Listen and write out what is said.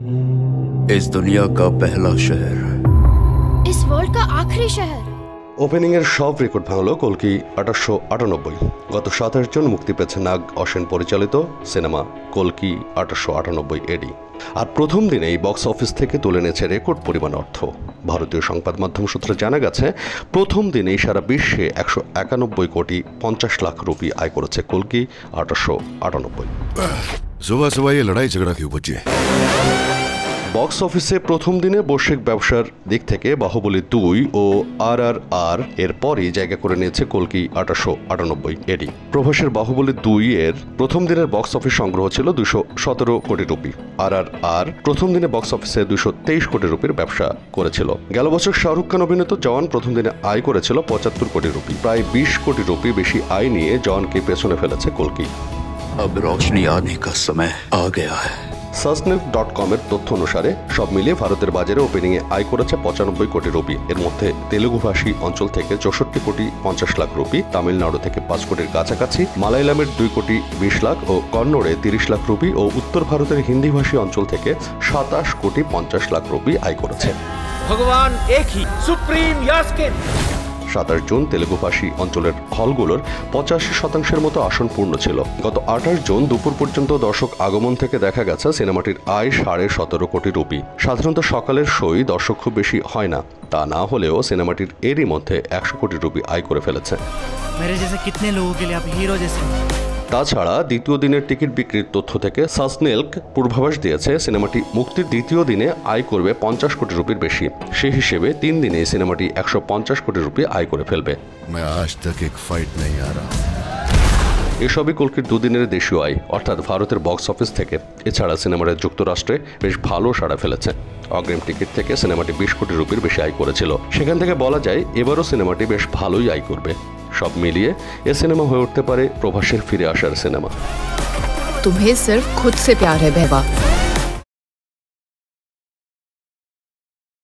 इस दुनिया का पहला शहर, इस वर्ल्ड का आखिरी शहर। ওপেনিং এর সব রেকর্ড ভাঙল কল্কি 1898। গত 27 জুন মুক্তি পেয়েছে নাগ অসেন পরিচালিত সিনেমা কল্কি 1898 এডি। আর প্রথম দিনেই বক্স অফিস থেকে তুলে নিয়েছে রেকর্ড পরিমাণ অর্থ। ভারতীয় সংবাদ মাধ্যম সূত্রে জানা গেছে, প্রথম দিনেই সারা বিশ্বে 191 কোটি 50 লাখ রুপি আয় করেছে কল্কি 1898। सुबह सुबह ये लड़ाई झगड़ा क्यों बचे? বক্স অফিসে প্রথম দিনে বৈশ্বিক ব্যবসার দিক থেকে বাহুবলী 2 ও RRR এর পরই জায়গা করে নিয়েছে কল্কি 1898 এডি। প্রভাসের বাহুবলী 2 এর প্রথম দিনের বক্স অফিস সংগ্রহ ছিল 217 কোটি রুপি। RRR প্রথম দিনে বক্স অফিসে 223 কোটি রুপির ব্যবসা করেছিল। গেল বছর শাহরুখ খান অভিনীত জওয়ান প্রথম দিনে আয় করেছিল 75 কোটি রুপি। প্রায় 20 কোটি রুপি বেশি আয় নিয়ে জওয়ানকে পেছনে ফেলেছে কল্কি। अब रोशनी आने का समय आ गया है। সাসনেভ.com এর তথ্য অনুসারে সব মিলিয়ে ভারতের বাজারে ওপেনিংয়ে আয় করেছে 95 কোটি রুপি। এর মধ্যে তেলুগুভাষী অঞ্চল থেকে 64 কোটি 50 লাখ রুপি, তামিলনাড়ু থেকে 5 কোটির কাছাকাছি, মালায়ালামের 2 কোটি 20 লাখ ও কন্নড়ে 30 লাখ রুপি ও উত্তর ভারতের হিন্দিভাষী অঞ্চল থেকে 27 কোটি 50 লাখ রুপি আয় করেছে। ভগবান একই, সুপ্রিম ইয়াস্কিন। 27 জুন তেলুগুভাষী অঞ্চলের হলগুলোর 85% মতো আসন পূর্ণ ছিল। গত 28 জুন দুপুর পর্যন্ত দর্শক আগমন থেকে দেখা গেছে সিনেমাটির আয় 17.5 কোটি রুপি। সাধারণত সকালের শোই দর্শক খুব বেশি হয় না, তা না হলেও সিনেমাটির এরই মধ্যে 100 কোটি রুপি আয় করে ফেলেছে। তাছাড়া দ্বিতীয় দিনের টিকিট বিক্রির তথ্য থেকে সাসনেল্ক পূর্বাভাস দিয়েছে সিনেমাটি মুক্তির দ্বিতীয় দিনে আয় করবে 50 কোটি রুপির বেশি। সেই হিসেবে 3 দিনে সিনেমাটি 150 কোটি রুপি আয় করে ফেলবে। এসবই কল্কির দুদিনের দেশীয় আয়, অর্থাৎ ভারতের বক্স অফিস থেকে। এছাড়া সিনেমাটি যুক্তরাষ্ট্রে বেশ ভালো সাড়া ফেলেছে। অগ্রিম টিকিট থেকে সিনেমাটি 20 কোটি রুপির বেশি আয় করেছিল। সেখান থেকে বলা যায় এবারও সিনেমাটি বেশ ভালোই আয় করবে। সব মিলিয়ে এ সিনেমা হয়ে উঠতে পারে প্রভাসের ফিরে আসার সিনেমা। तुम्हें सिर्फ खुद से प्यार है बेवा।